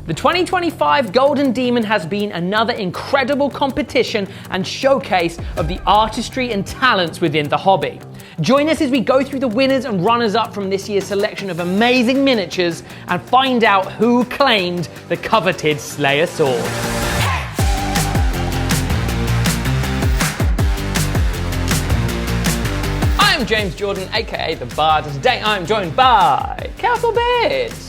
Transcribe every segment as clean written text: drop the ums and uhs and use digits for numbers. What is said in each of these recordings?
The 2025 Golden Demon has been another incredible competition and showcase of the artistry and talents within the hobby. Join us as we go through the winners and runners-up from this year's selection of amazing miniatures and find out who claimed the coveted Slayer sword. I'm James Jordan, aka The Bard. Today I'm joined by Castle Beards.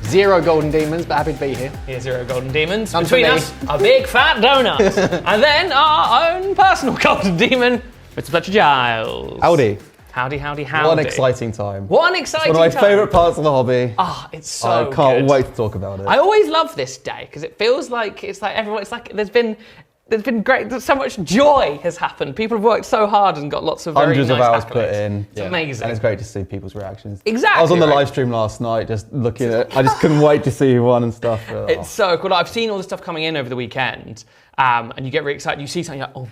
0 golden demons, but happy to be here. Yeah, 0 golden demons. None Between for me. us, a big fat donut. And then our own personal golden demon, Mr. Fletcher Giles. Howdy. Howdy, howdy, howdy. What an exciting time. What an exciting It's one of my time. favourite parts of the hobby. Ah, it's so I can't good. wait to talk about it. I always love this day because it feels like everyone. It's like there's been great. So much joy has happened. People have worked so hard and got lots of very Hundreds nice of hours accolades. put in. It's amazing. And it's great to see people's reactions. Exactly. I was on the right. live stream last night just looking at I just couldn't wait to see who won and stuff. It's so cool. I've seen all the stuff coming in over the weekend, and you get really excited. You see something, you're like, oh,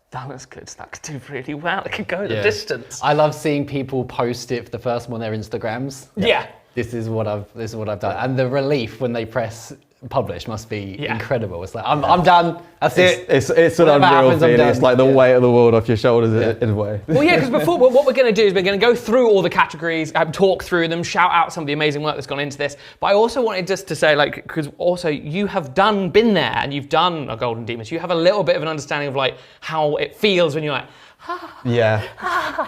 that looks good. That could do really well. It could go the distance. I love seeing people post it for the first one on their Instagrams. Yeah. This is what I've done. And the relief when they press publish must be incredible. It's like, I'm done. That's it. It's an Whatever unreal happens, I'm feeling. done. It's like the weight of the world off your shoulders in a way. Well, yeah, because before, what we're going to do is we're going to go through all the categories, talk through them, shout out some of the amazing work that's gone into this. But I also wanted just to say, like, because also you have been there and you've done a Golden Demon, so you have a little bit of an understanding of like how it feels when you're like,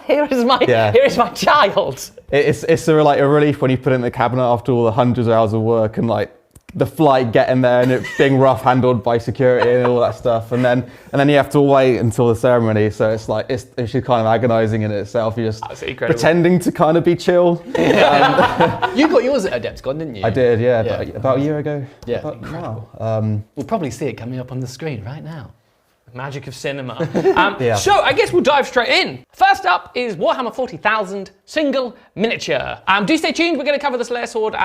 here is my child. It's a relief when you put it in the cabinet after all the hundreds of hours of work and like the flight getting there and it being rough handled by security and all that stuff, and then you have to wait until the ceremony. So it's like it's kind of agonising in itself. You're just pretending to kind of be chill. You got yours at Adepticon, didn't you? I did, about a year ago. Yeah, Wow. We'll probably see it coming up on the screen right now. Magic of cinema. So I guess we'll dive straight in. First up is Warhammer 40,000 single miniature. Do stay tuned. We're going to cover the Slayer sword.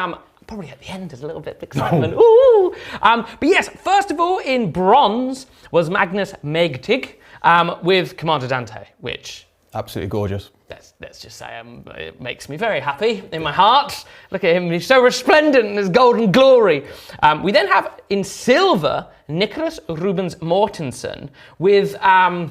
Probably at the end is a little bit of excitement. Ooh. But yes, first of all, in bronze was Magnus Megtig with Commander Dante, which Absolutely gorgeous. let's just say it makes me very happy in my heart. Look at him, he's so resplendent in his golden glory. We then have in silver Nicholas Rubens Mortensen with an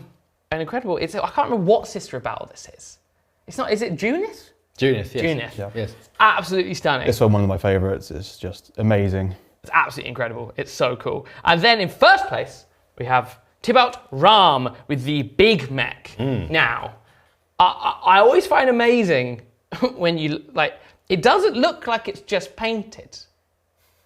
incredible, I can't remember what Sister of Battle this is. Is it Junith? Junith, yes. Junith. Yeah. Yes. Absolutely stunning. This one of my favourites. It's just amazing. It's absolutely incredible. It's so cool. And then in first place, we have Tibalt Ram with the big mech. Now, I always find amazing when it doesn't look like it's just painted.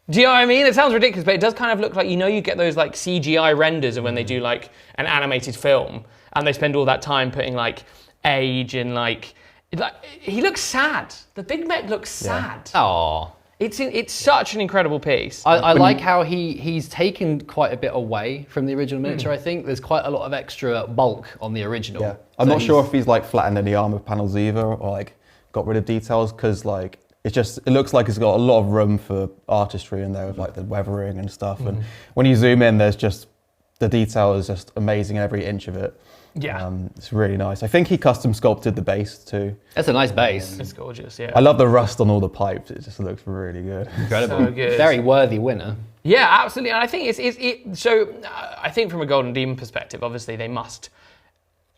Do you know what I mean? It sounds ridiculous, but it does kind of look like, you get those like CGI renders of when they do like an animated film and they spend all that time putting like age and he looks sad. The big mech looks sad. Aww. It's such an incredible piece. I like how he's taken quite a bit away from the original miniature, I think. There's quite a lot of extra bulk on the original. Yeah. I'm not sure if he's like flattened any armor panels either or like got rid of details because like it looks like it's got a lot of room for artistry in there with like the weathering and stuff. And when you zoom in, there's just the detail is just amazing every inch of it. Yeah. It's really nice. I think he custom sculpted the base too. That's a nice base. It's gorgeous, yeah. I love the rust on all the pipes. It just looks really good. Incredible. So good. Very worthy winner. Yeah, absolutely. And I think I think from a Golden Demon perspective, obviously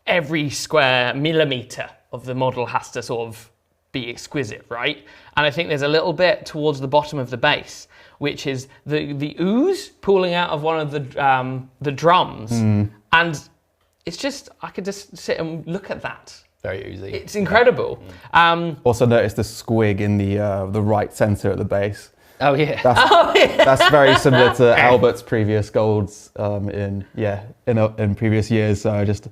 every square millimetre of the model has to sort of be exquisite, right? And I think there's a little bit towards the bottom of the base, which is the ooze pooling out of one of the drums. And it's just, I could just sit and look at that. Very oozy. It's incredible. Also noticed the squig in the right centre at the base. Oh yeah. That's very similar to Albert's previous golds in previous years. So I just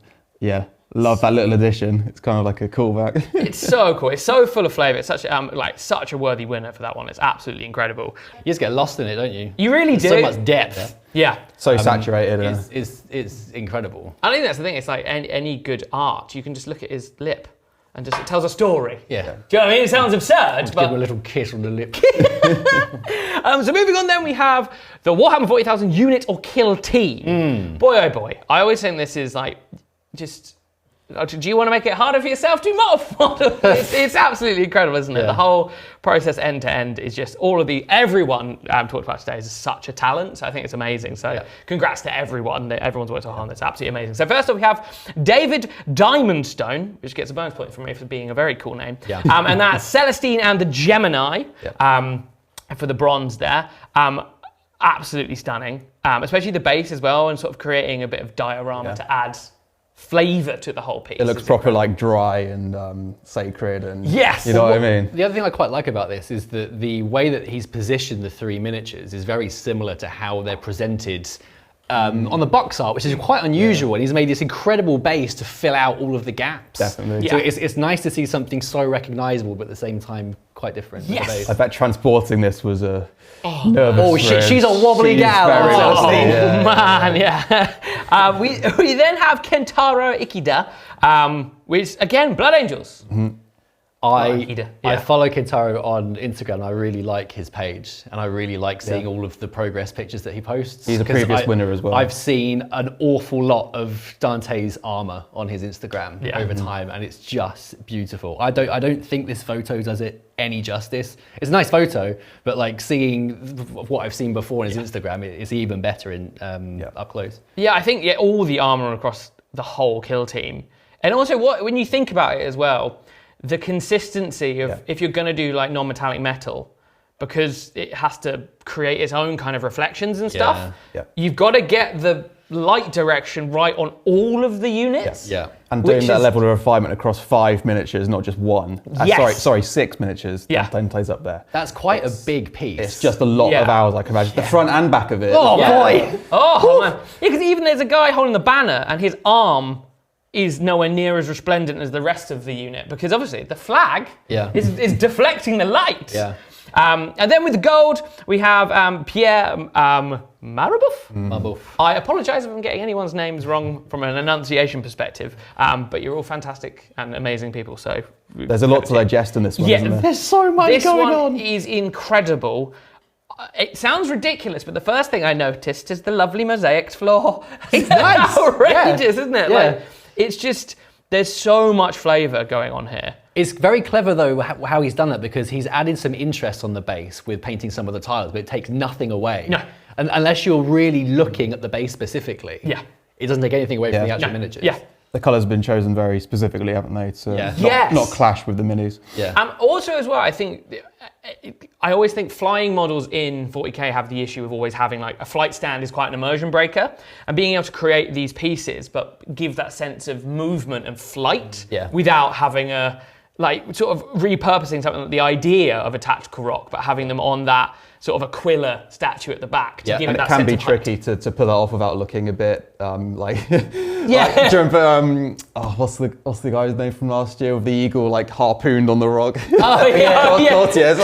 love that little addition. It's kind of like a callback. It's so cool. It's so full of flavour. It's such a worthy winner for that one. It's absolutely incredible. You just get lost in it, don't you? You really do. So much depth. Yeah. So saturated. It's incredible. I think that's the thing. It's like any good art. You can just look at his lip and it tells a story. Yeah. Do you know what I mean? It sounds absurd, Give but... him a little kiss on the lip. So moving on then, we have the Warhammer 40,000 unit or kill team. Boy, oh boy. I always think this is like, just... do you want to make it harder for yourself? Do multiple models. It's absolutely incredible, isn't it? Yeah. The whole process end to end is just everyone talked about today is such a talent. So I think it's amazing. So congrats to everyone. Everyone's worked so hard on this. Absolutely amazing. So first up, we have David Diamondstone, which gets a bonus point from me for being a very cool name. Yeah. And that's Celestine and the Gemini for the bronze there. Absolutely stunning, especially the base as well, and sort of creating a bit of diorama to add flavour to the whole piece. It looks proper like dry and sacred and yes, you know what I mean? The other thing I quite like about this is that the way that he's positioned the 3 miniatures is very similar to how they're presented on the box art, which is quite unusual. And he's made this incredible base to fill out all of the gaps. Definitely. So it's nice to see something so recognisable, but at the same time quite different. Yes. I bet transporting this was a nervous wrench. She's a wobbly gal. Very Man, yeah. We then have Kentaro Ikeda, which again, Blood Angels. I follow Kentaro on Instagram and I really like his page and I really like seeing all of the progress pictures that he posts. He's a previous winner as well. I've seen an awful lot of Dante's armor on his Instagram over time and it's just beautiful. I don't think this photo does it any justice. It's a nice photo, but like seeing what I've seen before on his Instagram, it's even better in up close. Yeah, I think all the armor across the whole kill team. And also when you think about it as well, the consistency of if you're going to do like non-metallic metal, because it has to create its own kind of reflections and stuff, you've got to get the light direction right on all of the units. And doing that level of refinement across 5 miniatures, not just one. Sorry, 6 miniatures. Dante's up there. That's quite a big piece. It's just a lot of hours, I can imagine. The front and back of it. Oh boy! Oh man! Yeah, because even there's a guy holding the banner, and his arm is nowhere near as resplendent as the rest of the unit, because obviously the flag is deflecting the light. And then with the gold, we have Pierre Marabouf. I apologise if I'm getting anyone's names wrong from an enunciation perspective, but you're all fantastic and amazing people. So there's a lot to digest in this one, isn't there? There's so much going on. This one is incredible. It sounds ridiculous, but the first thing I noticed is the lovely mosaics floor. It's nice. Outrageous, isn't it? Like, it's just, there's so much flavour going on here. It's very clever though how he's done that, because he's added some interest on the base with painting some of the tiles, but it takes nothing away. No. And unless you're really looking at the base specifically, it doesn't take anything away from the actual miniatures. The colours have been chosen very specifically, haven't they? To not clash with the minis. Also as well, I always think flying models in 40k have the issue of always having like a flight stand is quite an immersion breaker, and being able to create these pieces but give that sense of movement and flight without having sort of repurposing something like the idea of a tactical rock, but having them on that sort of Aquila statue at the back to give it that sense of height. And it can be tricky to pull that off without looking a bit like... do you remember, what's the guy's name from last year with the eagle like harpooned on the rock? Cortez.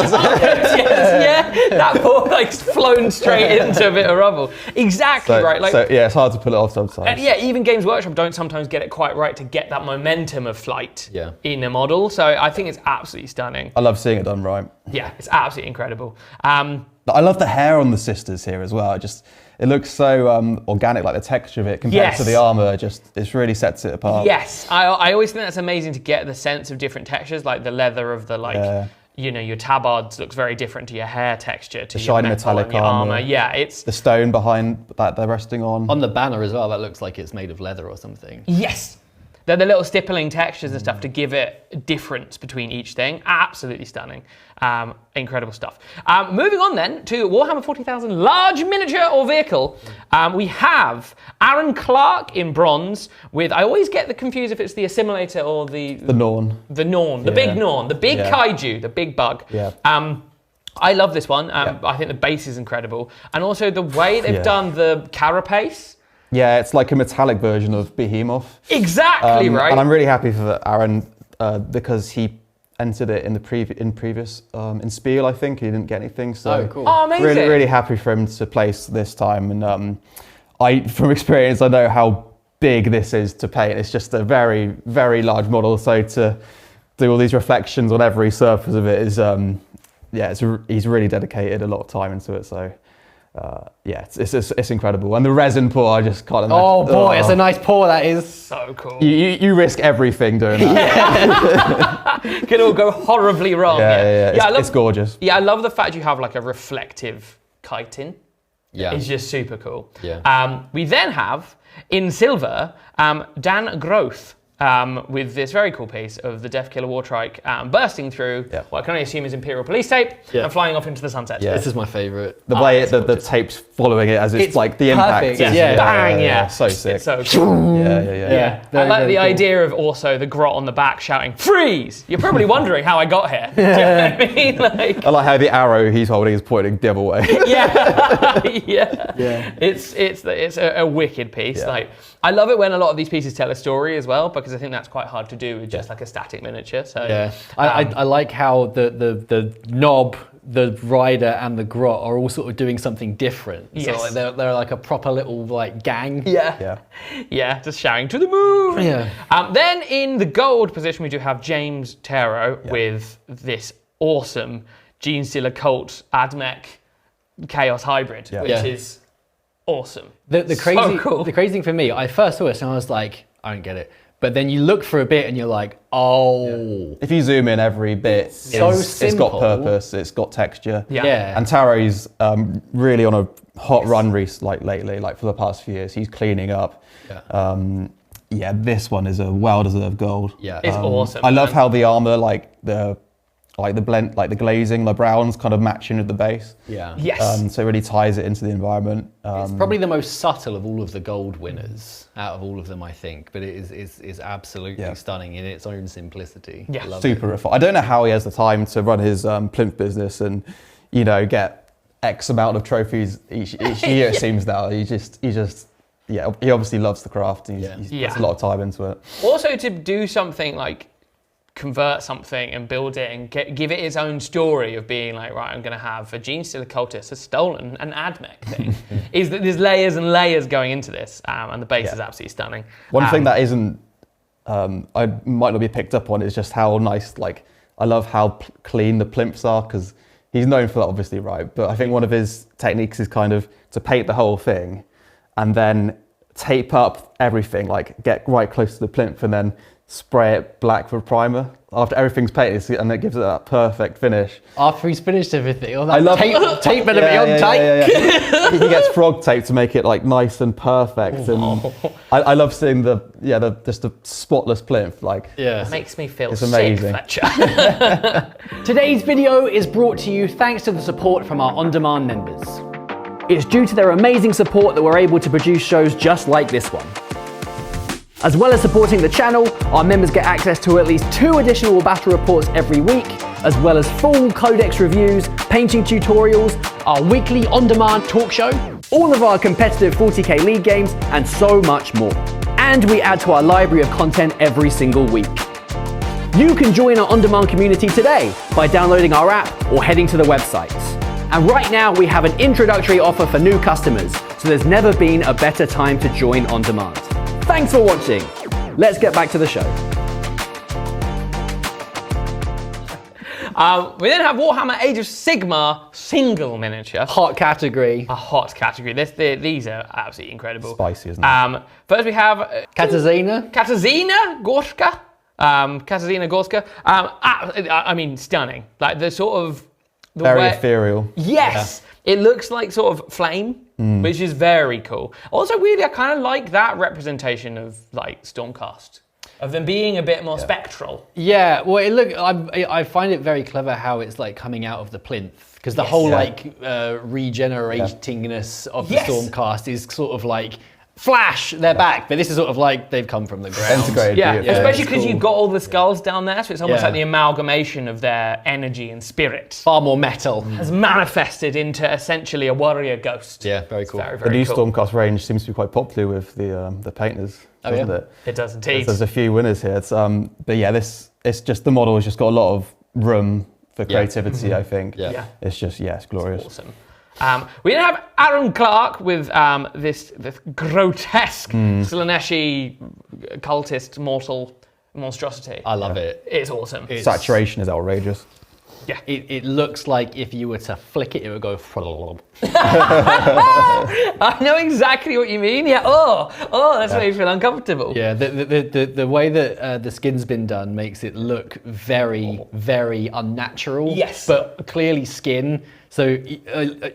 That ball like flown straight into a bit of rubble. Exactly right. Like, it's hard to pull it off sometimes. And even Games Workshop don't sometimes get it quite right to get that momentum of flight in a model. So I think it's absolutely stunning. I love seeing it done right. Yeah, it's absolutely incredible. I love the hair on the sisters here as well. It looks so organic, like the texture of it compared to the armour. It really sets it apart. Yes, I always think that's amazing to get the sense of different textures, like the leather of the your tabards looks very different to your hair texture, to the your shiny metallic armour. Yeah, it's the stone behind that they're resting on. On the banner as well, that looks like it's made of leather or something. Yes. They're the little stippling textures and stuff to give it a difference between each thing. Absolutely stunning. Incredible stuff. Moving on then to Warhammer 40,000 large miniature or vehicle. We have Aaron Clark in bronze with, I always get confused if it's the Assimilator or the Norn. The Norn, the big Norn, the big kaiju, the big bug. I love this one. I think the base is incredible. And also the way they've done the carapace. Yeah, it's like a metallic version of Behemoth. Exactly right. And I'm really happy for Aaron because he entered it in the previous in Spiel, I think. He didn't get anything, so cool. Amazing. Really, really happy for him to place this time. And from experience, I know how big this is to paint. It's just a very, very large model. So to do all these reflections on every surface of it is, he's really dedicated a lot of time into it. So yeah, it's incredible. And the resin pour, I just can't imagine. Oh boy, it's a nice pour, that is. So cool. You risk everything doing that. Could all go horribly wrong. Yeah. It's gorgeous. Yeah, I love the fact you have like a reflective chitin. Yeah. It's just super cool. Yeah. We then have, in silver, Dan Groth. With this very cool piece of the Death Killer Wartrike bursting through what I can only assume is Imperial Police tape and flying off into the sunset. Yeah. This is my favourite. The way the tape's following it as it's like the perfect. impact. Bang, yeah. So sick. It's so cool. Yeah. I like the idea of also the grot on the back shouting, "Freeze!" You're probably wondering how I got here. Do you know what I mean? Like, I like how the arrow he's holding is pointing the other way. yeah. It's a wicked piece. Yeah. Like, I love it when a lot of these pieces tell a story as well, because I think that's quite hard to do with just like a static miniature. So yeah, I like how the knob, the rider, and the grot are all sort of doing something different. Yes. So like they're like a proper little like gang. Yeah, just shouting to the moon. Yeah. Then in the gold position, we do have James Taro with this awesome Gene Stealer Cult Admech Chaos hybrid, which is awesome. The crazy, so cool. The crazy thing for me, I first saw this and I was like, I don't get it. But then you look for a bit and you're like, oh. If you zoom in, every bit, it's got purpose, it's got texture. Yeah. And Taro's really on a hot run lately, like for the past few years. He's cleaning up. Yeah, this one is a well-deserved gold. Yeah. It's awesome. I love how the armor, the blend, like the glazing, the browns kind of matching with the base. Yeah. Yes. So it really ties it into the environment. It's probably the most subtle of all of the gold winners out of all of them, I think. But it is absolutely stunning in its own simplicity. Yeah. Love Super refined. I don't know how he has the time to run his plinth business and, get X amount of trophies each year. It seems now. He obviously loves the craft. And he puts a lot of time into it. Also, to do something like convert something and build it and give it its own story of being like, right, I'm going to have a Gene Stealer cultist has stolen an Admech thing. Is that there's layers and layers going into this, and the base is absolutely stunning. One thing that isn't, I might not be picked up on is just how nice, like, I love how clean the plinths are, because he's known for that, obviously, right? But I think one of his techniques is kind of to paint the whole thing and then tape up everything, like get right close to the plinth and then spray it black with primer after everything's painted, and it gives it that perfect finish. After he's finished everything, all that I love tape better be on tight. He gets frog tape to make it like nice and perfect, and I love seeing just the spotless plinth. Like, it makes me feel it's sick, amazing. Fletcher. Today's video is brought to you thanks to the support from our on-demand members. It's due to their amazing support that we're able to produce shows just like this one. As well as supporting the channel, our members get access to at least 2 additional battle reports every week, as well as full codex reviews, painting tutorials, our weekly on-demand talk show, all of our competitive 40k league games, and so much more. And we add to our library of content every single week. You can join our on-demand community today by downloading our app or heading to the website. And right now we have an introductory offer for new customers, so there's never been a better time to join on demand. Thanks for watching. Let's get back to the show. We then have Warhammer Age of Sigmar single miniature. Hot category. A hot category. These are absolutely incredible. Spicy, isn't it? First we have Katarzyna. Katarzyna Gorska. Katarzyna Gorska. I mean, stunning. Like the sort of very ethereal. Yes. It looks like sort of flame, which is very cool. Also, weirdly, I kind of like that representation of like Stormcast, of them being a bit more spectral. Yeah, well, I find it very clever how it's like coming out of the plinth, because the whole like regeneratingness of the Stormcast is sort of like flash, they're back, but this is sort of like they've come from the ground. Integrated. Yeah, especially because you've got all the skulls down there, so it's almost Yeah. like the amalgamation of their energy and spirit Far more metal. has manifested into essentially a warrior ghost. Yeah, very cool. Very, The very new cool. Stormcast range seems to be quite popular with the painters, doesn't it? It does indeed. There's a few winners here. It's, but yeah, it's just the model has just got a lot of room for creativity. I think. Yeah. It's just it's glorious. Awesome. We then have Aaron Clark with this grotesque Slaneshi cultist mortal monstrosity. I love it. It's awesome. Saturation is outrageous. Yeah. It looks like if you were to flick it, it would go. I know exactly what you mean. Yeah. Oh, that's made me feel uncomfortable. Yeah, the way that the skin's been done makes it look very, very unnatural. Yes. But clearly skin. So,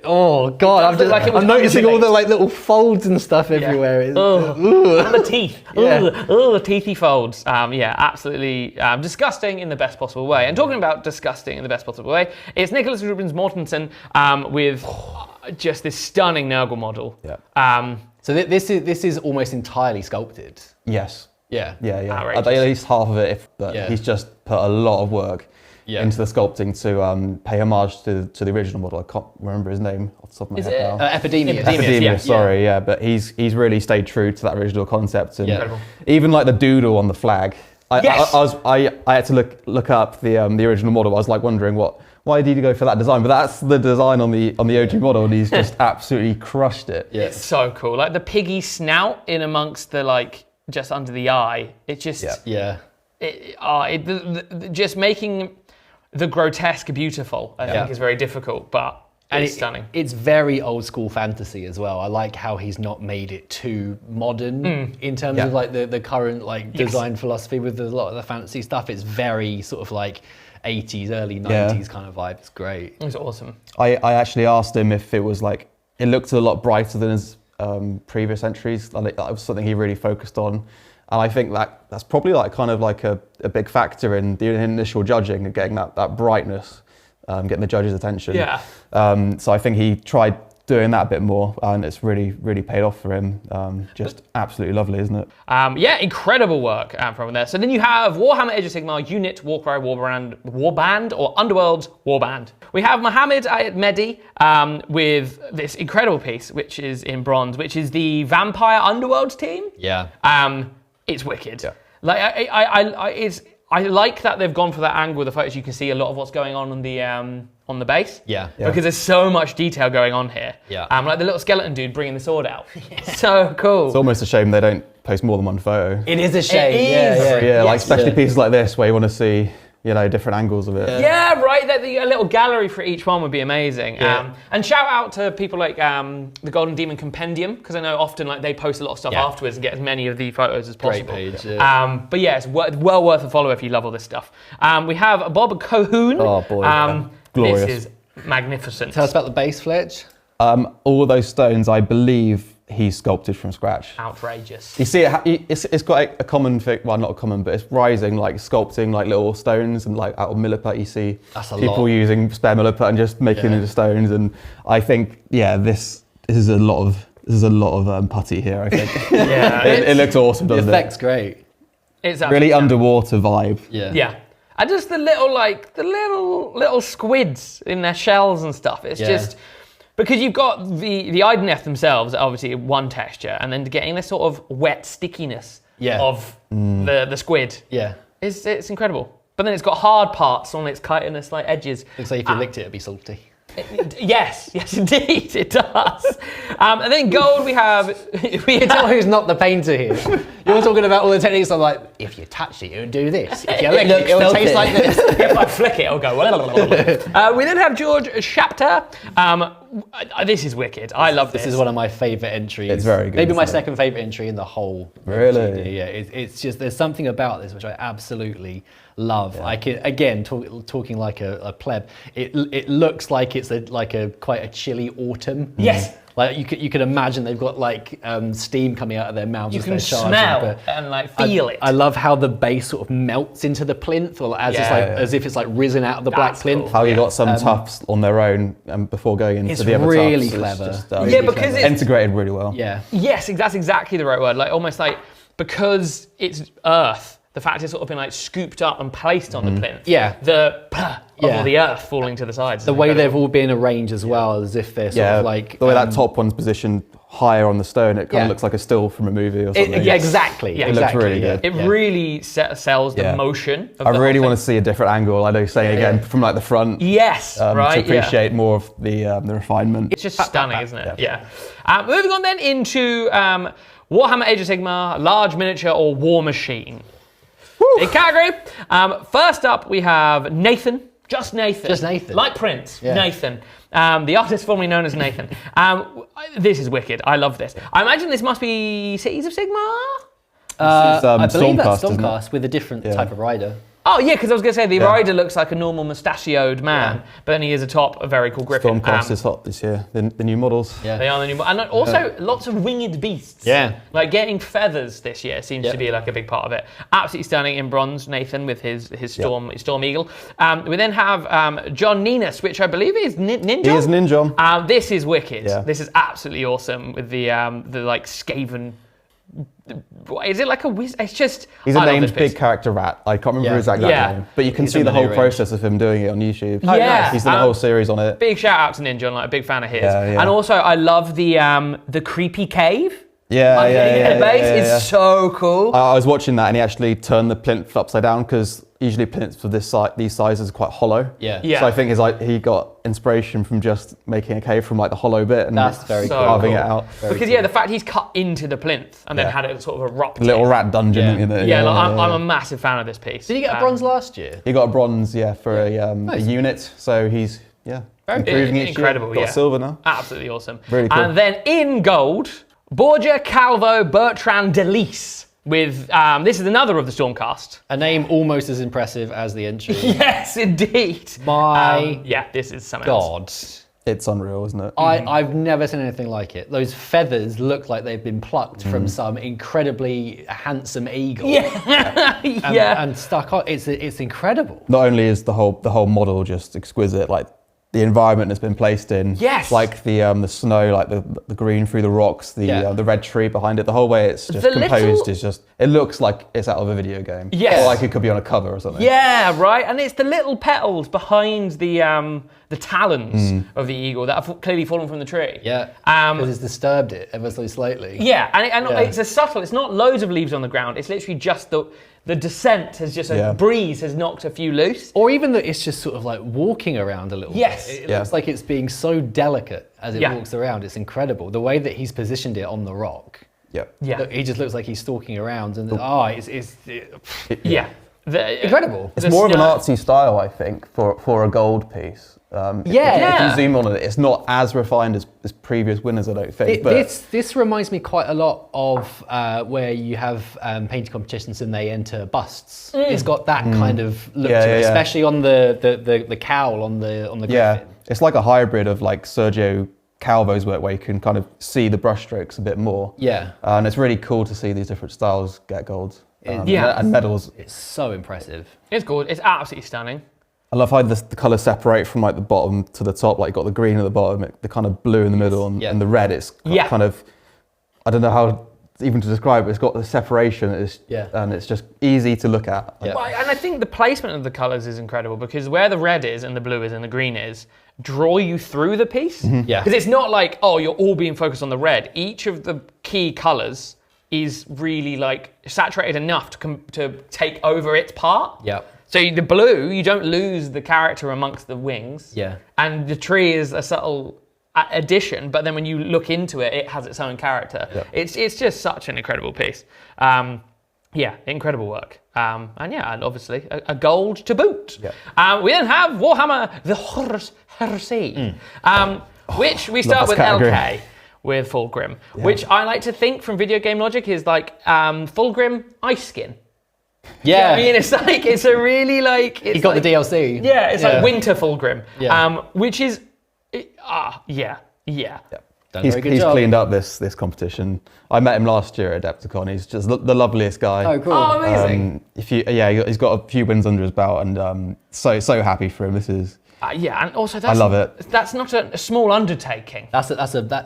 oh god, I'm noticing all the like little folds and stuff everywhere. And the teeth. Yeah. The teethy folds. Yeah, absolutely disgusting in the best possible way. And talking about disgusting in the best possible way, it's Nicholas Rubens Mortensen with just this stunning Nurgle model. Yeah. So this is almost entirely sculpted. Yes. Yeah. Yeah. Outrageous. At least half of it, but he's just put a lot of work into the sculpting to pay homage to the original model. I can't remember his name off the top of my head now. Epidemius. Sorry, but he's really stayed true to that original concept, and Incredible. even like the doodle on the flag. I had to look up the original model. I was like wondering why did he go for that design? But that's the design on the OG model, and he's just absolutely crushed it. Yeah. It's so cool. Like the piggy snout in amongst the like just under the eye. It just just making the grotesque beautiful, I think, is very difficult, but it's stunning. It's very old school fantasy as well. I like how he's not made it too modern in terms of like the current like design philosophy with a lot of the fantasy stuff. It's very sort of like 80s, early 90s kind of vibe. It's great. It's awesome. I actually asked him if it was like, it looked a lot brighter than his previous entries. Like, that was something he really focused on. And I think that's probably like kind of like a big factor in the initial judging and getting that brightness, getting the judges' attention. Yeah. So I think he tried doing that a bit more, and it's really, really paid off for him. Just absolutely lovely, isn't it? Yeah, incredible work from there. So then you have Warhammer Age of Sigmar Unit Warcry Warband or Underworld's Warband. We have Mohammed Ayat Mehdi with this incredible piece, which is in bronze, which is the Vampire Underworld team. Yeah. It's wicked. Yeah. Like I like that they've gone for that angle with the photos. You can see a lot of what's going on the base. Yeah. Because there's so much detail going on here. Yeah. Like the little skeleton dude bringing the sword out. So cool. It's almost a shame they don't post more than one photo. It is a shame. It is. Yeah, like especially pieces like this where you want to see, different angles of it. Yeah, right. A little gallery for each one would be amazing. Yeah. And shout out to people like the Golden Demon Compendium, because I know often like they post a lot of stuff afterwards and get as many of the photos as possible. Great page. Yeah. But yeah, it's well worth a follow if you love all this stuff. We have Bob Cohoon. Oh boy, glorious. This is magnificent. Tell us about the base, Fletch. All those stones, I believe, he sculpted from scratch. Outrageous. You see, it's got a common thing. Well, not a common, but it's rising, like sculpting like little stones, and like out of milliput, you see people using spare milliput and just making it into stones. And I think, this is a lot of putty here. I think. It looks awesome, doesn't it? The effect's great. It's really underwater vibe. Yeah. And just the little squids in their shells and stuff. It's just because you've got the Ideneth themselves, obviously one texture, and then getting this sort of wet stickiness of the squid. Yeah. It's incredible. But then it's got hard parts on its chitinous like edges. Looks like if you licked it, it'd be salty. Yes, indeed, it does. And then gold, we have. You can tell who's not the painter here. You're talking about all the techniques. I'm like, if you touch it, it would do this. If you lick it, it will taste like this. If I flick it, it'll go. We then have George Shapter. This is wicked. I love this. This is one of my favourite entries. It's very good. Maybe my second favourite entry in the whole. Really? Yeah. It's just there's something about this which I absolutely love. I can again talking like a pleb. It looks like it's quite a chilly autumn. Yes. Like you could imagine they've got like steam coming out of their mouths. You can smell and like feel it. I love how the base sort of melts into the plinth, or as if it's like risen out of the black plinth. Cool. How you got some tufts on their own before going into the other really tufts. Clever. It's just, because it's integrated really well. Yeah. Yes, that's exactly the right word. Like almost like because it's earth. The fact it's sort of been like scooped up and placed on the plinth. Yeah. The all the earth falling to the sides. The way they've all been arranged as well, as if they're sort of like the way that top one's positioned higher on the stone, it kind of looks like a still from a movie or something. Exactly. Yeah, it looks really good. It really sells the motion. Of I the really whole want to see a different angle. I know you're saying again from like the front. Yes, right. To appreciate more of the refinement. It's just stunning, isn't it? Yeah. Moving on then into Warhammer Age of Sigmar, large miniature or war machine. Big category. First up, we have Nathan Just Nathan. Just Nathan. Like Prince. Yeah. Nathan. The artist formerly known as Nathan. This is wicked. I love this. I imagine this must be Cities of Sigmar? I believe that's Stormcast, isn't it? Stormcast with a different type of rider. Oh, yeah, because I was going to say the rider looks like a normal mustachioed man, but then he is atop a very cool griffin. Stormcast is hot this year. The new models. Yeah. They are the new, and also lots of winged beasts. Yeah. Like getting feathers this year seems to be like a big part of it. Absolutely stunning in bronze, Nathan with his storm eagle. We then have John Ninus, which I believe is Ninja. He is Ninja. This is wicked. Yeah. This is absolutely awesome with the like Skaven. Is it like a whiz? It's just. He's a named big character rat. I can't remember his exact name, but you can see the whole process of him doing it on YouTube. Oh, yeah. He's done a whole series on it. Big shout out to Ninja, I'm like a big fan of his. Yeah. And also, I love the creepy cave. Yeah, The base is so cool. I was watching that, and he actually turned the plinth upside down because usually plinths for these sizes are quite hollow. Yeah. So I think he got inspiration from just making a cave from like the hollow bit and That's very cool. carving it out. Because the fact he's cut into the plinth and then had it sort of erupt. Little rat dungeon. Yeah. I'm a massive fan of this piece. Did he get a bronze last year? He got a bronze, for a unit. So he's improving each incredible. year. Got silver now. Absolutely awesome. Really cool. And then in gold, Borgia Calvo Bertrand Delis with this is another of the Stormcast. A name almost as impressive as the entry. Yes, indeed. This is something else. God. It's unreal, isn't it? I've never seen anything like it. Those feathers look like they've been plucked from some incredibly handsome eagle. And stuck on. It's incredible. Not only is the whole model just exquisite, like the environment has been placed in. Yes. Like the snow, like the green through the rocks, the red tree behind it. The whole way it's just composed is just. It looks like it's out of a video game. Yes. Or like it could be on a cover or something. Yeah, right. And it's the little petals behind the talons of the eagle that have clearly fallen from the tree. Yeah. Because it's disturbed it ever so slightly. Yeah, and it's a subtle. It's not loads of leaves on the ground. It's literally just the descent has just a breeze has knocked a few loose. Or even that it's just sort of like walking around a little Yes. bit. It looks like it's being so delicate as it Yeah. walks around. It's incredible. The way that he's positioned it on the rock. Yeah. He just looks like he's stalking around and incredible. It's more of an artsy style, I think, for a gold piece. If you zoom on it, it's not as refined as previous winners, I don't think. This reminds me quite a lot of where you have painting competitions and they enter busts. It's got that kind of look to it, especially on the cowl on the griffin. Yeah, it's like a hybrid of like Sergio Calvo's work where you can kind of see the brushstrokes a bit more. Yeah. And it's really cool to see these different styles get gold. And medals. It's so impressive. It's good. It's absolutely stunning. I love how the colours separate from like the bottom to the top. Like you've got the green at the bottom, the kind of blue in the middle, and the red. It's kind of, I don't know how even to describe it. It's got the separation. And it's just easy to look at. Yeah. Well, and I think the placement of the colours is incredible because where the red is and the blue is and the green is, draw you through the piece. Yeah. Because it's not like, you're all being focused on the red. Each of the key colours is really like saturated enough to take over its part. Yeah. So the blue, you don't lose the character amongst the wings. Yeah. And the tree is a subtle addition, but then when you look into it, it has its own character. Yeah. It's just such an incredible piece. Incredible work. And obviously a gold to boot. Yeah. We then have Warhammer, the Horus Heresy, which we start with category. LK. With Fulgrim, which I like to think from video game logic is like Fulgrim ice skin. Yeah. I mean, it's a really like... He got the DLC. Yeah, it's like Winter Fulgrim, which is... He's cleaned up this competition. I met him last year at Adepticon. He's just the loveliest guy. Oh, cool. Oh, amazing. He's got a few wins under his belt, and so happy for him. This is... and also I love it. That's not a small undertaking.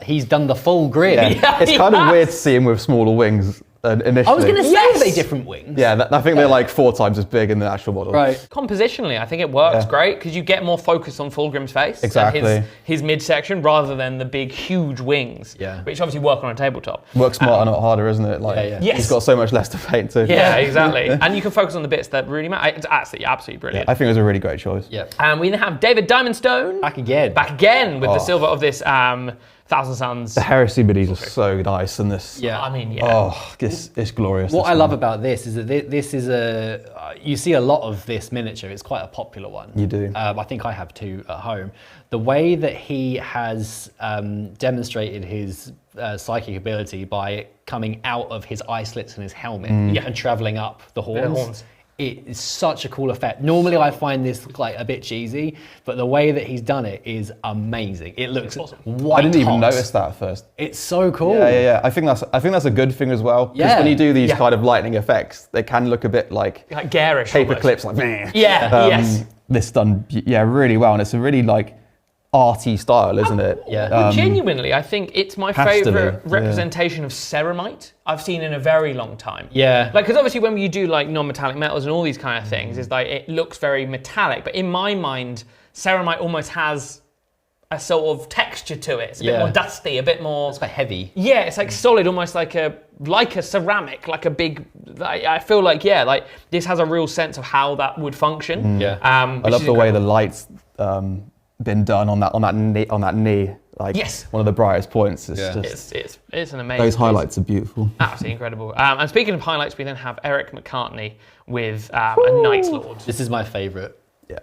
He's done the full grid. Yeah. It's kind of weird to see him with smaller wings initially. I was going to say, are they different wings? Yeah, I think they're like 4 times as big in the actual model. Right. Compositionally, I think it works great because you get more focus on Fulgrim's face. Exactly. And his midsection rather than the big, huge wings, which obviously work on a tabletop. Works smarter, not harder, isn't it? He's got so much less to paint too. Yeah, exactly. And you can focus on the bits that really matter. It's absolutely brilliant. Yeah, I think it was a really great choice. Yeah. And we then have David Diamondstone. Back again with the silver of this Thousand Suns. The Heresy minis are so nice, and this. Yeah. I mean, yeah. Oh, it's glorious. What I love about this is that this is you see a lot of this miniature. It's quite a popular one. You do. I think I have two at home. The way that he has demonstrated his psychic ability by coming out of his eye slits in his helmet and traveling up the horns. It is such a cool effect. Normally I find this like a bit cheesy, but the way that he's done it is amazing. It looks awesome. I didn't even notice that at first. It's so cool. Yeah. I think that's a good thing as well. Because when you do these kind of lightning effects, they can look a bit like garish. paper almost. clips, like meh. Yes. This done really well, and it's a really like arty style, isn't it? Yeah. Genuinely, I think it's my favourite representation of ceramite I've seen in a very long time. Yeah. Like, because obviously when you do like non-metallic metals and all these kind of things, it's like it looks very metallic. But in my mind, ceramite almost has a sort of texture to it. It's a bit more dusty, a bit more. It's quite heavy. Yeah, it's like solid, almost like a ceramic, like a big. I feel like this has a real sense of how that would function. Yeah. I love the way the lights. Been done on that knee, like one of the brightest points. It's an amazing. Those highlights are beautiful. Absolutely incredible. And speaking of highlights, we then have Eric McCartney with a Knight Lord. This is my favourite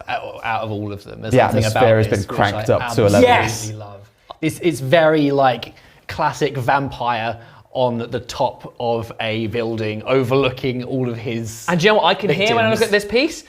out of all of them. There's the atmosphere has been cranked up to a level. Yes. Love. It's very like classic vampire on the top of a building overlooking all of his And do you know what I can hear when I look at this piece?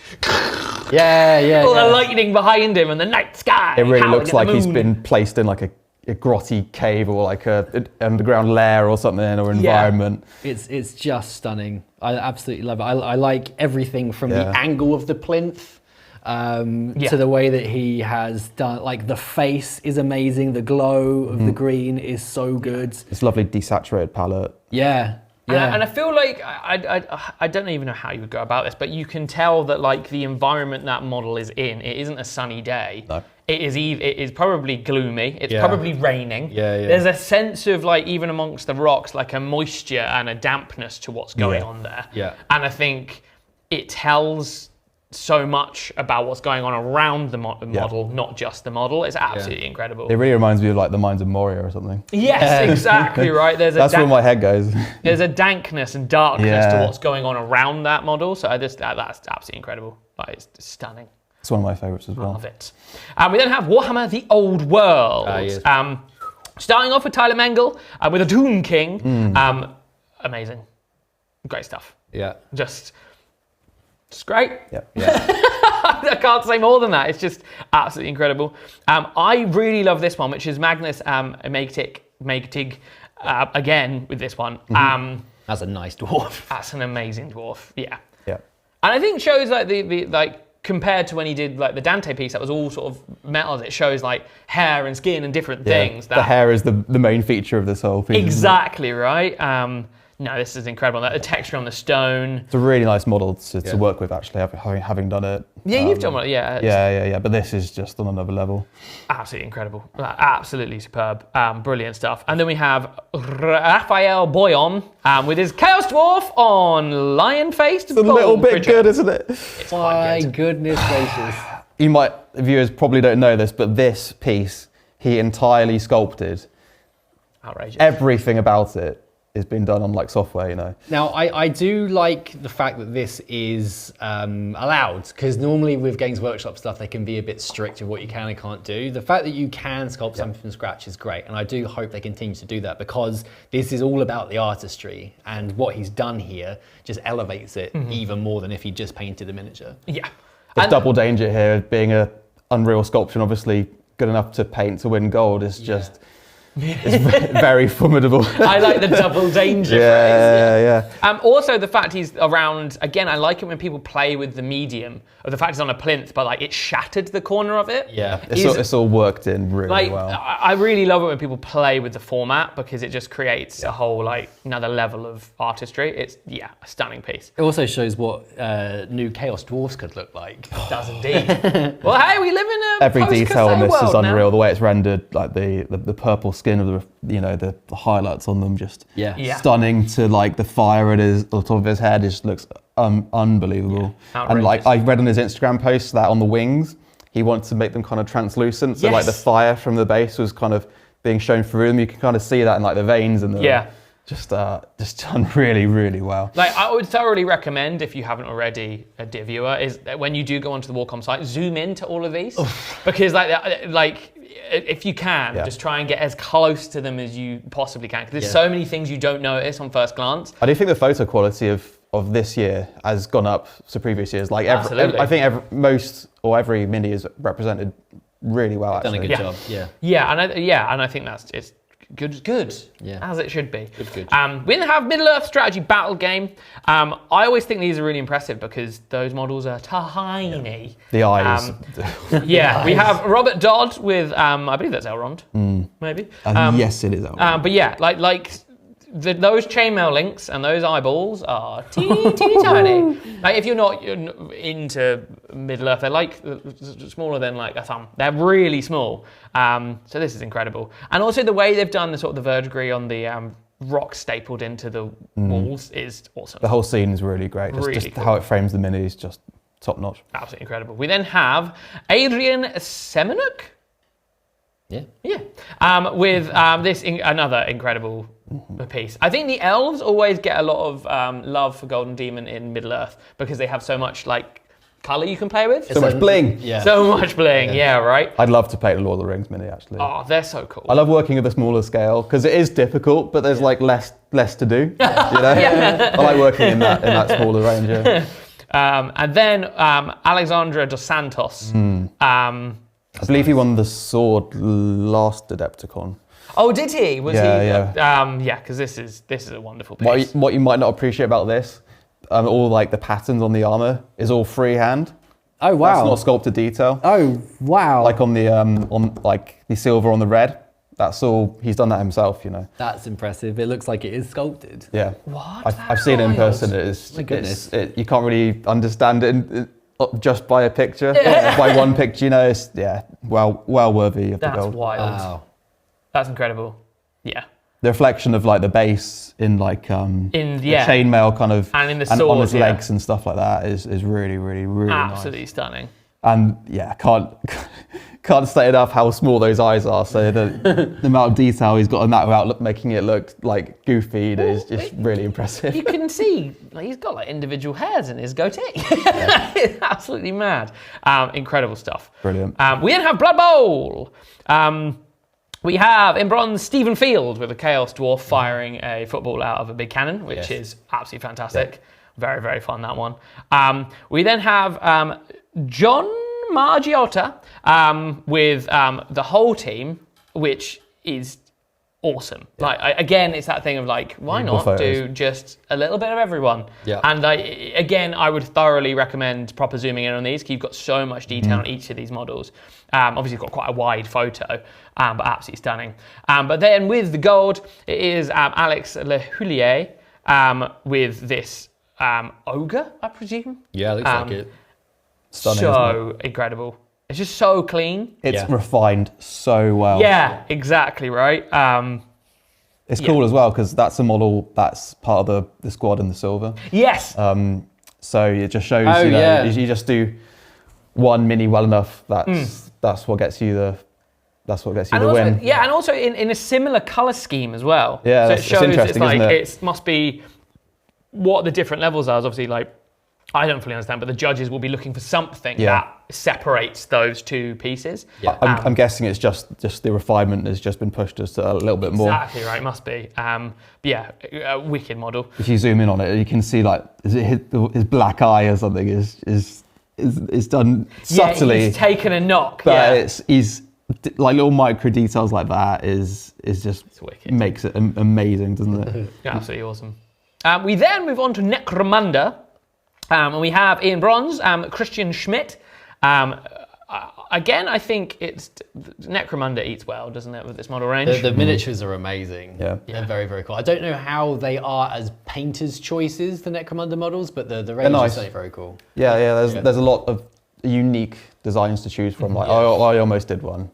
Yeah. All the lightning behind him and the night sky. It really looks like he's been placed in like a grotty cave or like an underground lair or something, or environment. It's just stunning. I absolutely love it. I like everything from the angle of the plinth to the way that he has done. Like the face is amazing. The glow of the green is so good. It's lovely desaturated palette. Yeah. And I feel like I don't even know how you would go about this, but you can tell that like the environment that model is in, it isn't a sunny day. No. It is probably gloomy. It's probably raining. Yeah. There's a sense of like even amongst the rocks, like a moisture and a dampness to what's going on there. Yeah. And I think it tells so much about what's going on around the model, not just the model. It's absolutely incredible. It really reminds me of like the Mines of Moria or something. Yes, exactly right. That's where my head goes. There's a dankness and darkness to what's going on around that model. So that's absolutely incredible. Like, it's stunning. It's one of my favourites as well. Love it. We then have Warhammer: The Old World. Yes. Starting off with Tyler Mengel with a Doom King. Amazing. Great stuff. Yeah. Just great. Yeah. I can't say more than that. It's just absolutely incredible. I really love this one, which is Magnus Magtig again with this one. That's a nice dwarf. That's an amazing dwarf. Yeah. Yeah. And I think it shows like the like compared to when he did like the Dante piece, that was all sort of metals. It shows like hair and skin and different things. The hair is the main feature of this whole piece. Exactly right. No, this is incredible. The texture on the stone. It's a really nice model to work with, actually, having done it. Yeah, you've done one. Yeah. Yeah. But this is just on another level. Absolutely incredible. Absolutely superb. Brilliant stuff. And then we have Raphael Boyon with his Chaos Dwarf on Lion Face. It's a little bit good, isn't it? It's My goodness gracious. Viewers probably don't know this, but this piece, he entirely sculpted. Outrageous. Everything about it is being done on like software, you know. Now, I do like the fact that this is allowed, because normally with Games Workshop stuff, they can be a bit strict of what you can and can't do. The fact that you can sculpt something from scratch is great, and I do hope they continue to do that, because this is all about the artistry, and what he's done here just elevates it even more than if he just painted a miniature. Yeah. There's double danger here, being a Unreal sculpture, obviously good enough to paint to win gold is just... It's very formidable. I like the double danger phrase. Yeah. Also, the fact he's around, again, I like it when people play with the medium, or the fact he's on a plinth, but like it shattered the corner of it. Yeah. It's all worked in really well. I really love it when people play with the format, because it just creates a whole, like, another level of artistry. It's, a stunning piece. It also shows what new Chaos Dwarfs could look like. It does indeed. Well, hey, we live in a Every detail on this is unreal. Now. The way it's rendered, like the purple skin of the highlights on them, just stunning. To like the fire on the top of his head, just looks unbelievable. Yeah. And like I read on his Instagram post that on the wings, he wanted to make them kind of translucent, so like the fire from the base was kind of being shown through them. You can kind of see that in like the veins and the just done really, really well. Like I would thoroughly recommend, if you haven't already, a dear viewer, is that when you do go onto the Warcom site, zoom in to all of these because like if you can, just try and get as close to them as you possibly can. Because there's so many things you don't notice on first glance. I do think the photo quality of this year has gone up to previous years. Like I think every mini is represented really well. Done a good job. And I think it's good, as it should be. Good. We then have Middle Earth Strategy Battle Game. I always think these are really impressive because those models are tiny. The eyes. We have Robert Dodd with, I believe that's Elrond, maybe. Yes, it is Elrond. But those chainmail links and those eyeballs are teeny tiny. Like if you're not into Middle Earth, they're like smaller than like a thumb. They're really small. So this is incredible. And also the way they've done the sort of the verdigris on the rock stapled into the walls is awesome. The whole scene is really great. Just cool. how it frames the mini is just top notch. Absolutely incredible. We then have Adrian Semenuk. With another incredible piece. I think the elves always get a lot of love for Golden Demon in Middle Earth because they have so much like colour you can play with. So much bling. So much bling. Yeah, right. I'd love to play the Lord of the Rings mini actually. Oh, they're so cool. I love working at the smaller scale because it is difficult, but there's like less to do. You know? I like working in that smaller range. Yeah. And then Alexandra dos Santos. I believe he won the sword last Adepticon. Oh, did he? Was he? Yeah. Because this is a wonderful piece. What you might not appreciate about this, all like the patterns on the armor is all freehand. Oh wow! That's not sculpted detail. Oh wow! Like on the silver on the red. That's all. He's done that himself. You know. That's impressive. It looks like it is sculpted. Yeah. What? I've seen it in person. My goodness. You can't really understand it just by a picture. By one picture, you know. It's well worthy of the gold. That's wild. Wow. That's incredible. Yeah. The reflection of like the base in like the chainmail kind of and in the and sword, on his legs and stuff like that is really absolutely nice. Stunning. And can't state enough how small those eyes are. So the amount of detail he's got on that without making it look like goofy is just really impressive. You can see he's got like individual hairs in his goatee. It's absolutely mad. Incredible stuff. Brilliant. We then have Blood Bowl. We have in bronze Stephen Field with a Chaos Dwarf firing a football out of a big cannon, which is absolutely fantastic. Yeah. Very, very fun, that one. We then have John Margiotta with the whole team, which is awesome. Yeah. Like again, it's that thing of like, why not do just a little bit of everyone? Yeah. And I would thoroughly recommend proper zooming in on these because you've got so much detail on each of these models. Obviously, you've got quite a wide photo, but absolutely stunning. But then with the gold, it is Alex Lehulier with this ogre, I presume. Yeah, looks like it. Stunning, so incredible. It's just so clean. It's refined so well. Yeah, exactly right. It's cool as well because that's a model that's part of the squad in the silver. Yes. So it just shows you just do one mini well enough. That's what gets you the win. Yeah, and also in a similar color scheme as well. Yeah, so it shows interesting, it's like isn't it? It must be what the different levels are. Is obviously like I don't fully understand, but the judges will be looking for something that separates those two pieces. Yeah. I'm guessing it's just the refinement has just been pushed just a little bit more. Exactly right, must be. But yeah, a wicked model. If you zoom in on it, you can see like his black eye or something is done subtly. Yeah, he's taken a knock. But he's like little micro details like that is just makes it amazing, doesn't it? Absolutely awesome. We then move on to Necromunda. And we have in bronze, Christian Schmidt. Again, I think it's Necromunda eats well, doesn't it, with this model range? The miniatures are amazing. Yeah. They're very, very cool. I don't know how they are as painters' choices, the Necromunda models, but the range is certainly very cool. Yeah. There's a lot of unique designs to choose from. Like I almost did one.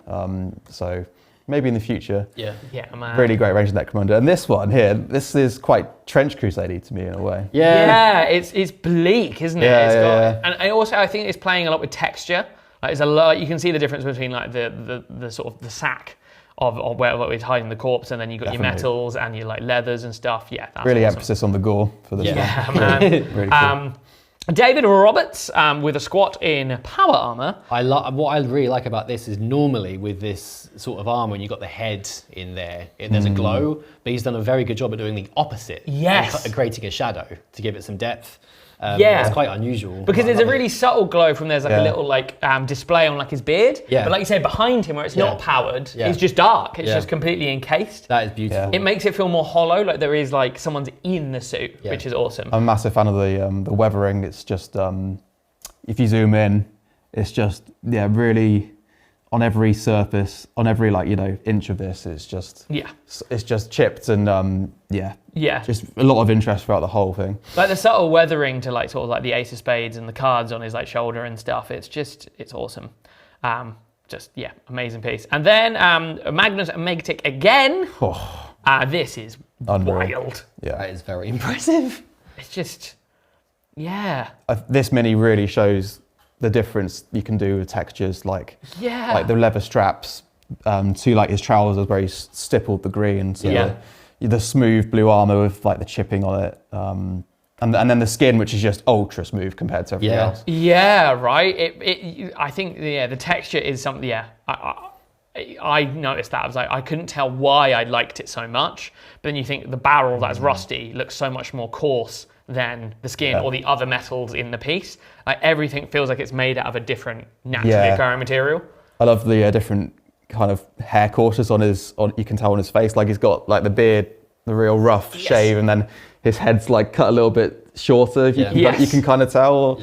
So maybe in the future. Yeah, man. Really great range of Necromunda. And this one here, this is quite Trench Crusade-y to me in a way. Yeah, it's bleak, isn't it? Yeah. And also I think it's playing a lot with texture. Like it's a lot. You can see the difference between like the sort of the sack of where it's hiding the corpse, and then you've got your metals and your like leathers and stuff. Yeah, that's really awesome. emphasis on the gore for this one. Yeah, man. Really cool. David Roberts with a squat in power armor. What I really like about this is normally with this sort of armor, when you've got the head in there, there's a glow, but he's done a very good job at doing the opposite. Yes. And creating a shadow to give it some depth. Yeah. It's quite unusual. Because there's a really subtle glow from there's like a little like display on like his beard. Yeah. But like you say, behind him where it's not powered, it's just dark. It's just completely encased. That is beautiful. It makes it feel more hollow, like there is like someone's in the suit, which is awesome. I'm a massive fan of the weathering. It's just if you zoom in, it's just really on every surface, on every inch of this, it's just chipped and just a lot of interest throughout the whole thing. Like the subtle weathering to like sort of like the ace of spades and the cards on his like shoulder and stuff. It's awesome. Amazing piece. And then Magnus and Megtic again. This is wild. Yeah, that is very impressive. It's just this mini really shows the difference you can do with textures, like the leather straps to like his trousers where he's stippled the green, so the smooth blue armor with like the chipping on it, and then the skin, which is just ultra smooth compared to everything else. Yeah, right. I think the texture is something. Yeah, I noticed that. I was like, I couldn't tell why I liked it so much, but then you think the barrel that's rusty looks so much more coarse than the skin or the other metals in the piece. Like everything feels like it's made out of a different naturally occurring material. I love the different kind of hair courses you can tell on his face. Like he's got like the beard, the real rough shave, and then his head's like cut a little bit shorter. You can kind of tell.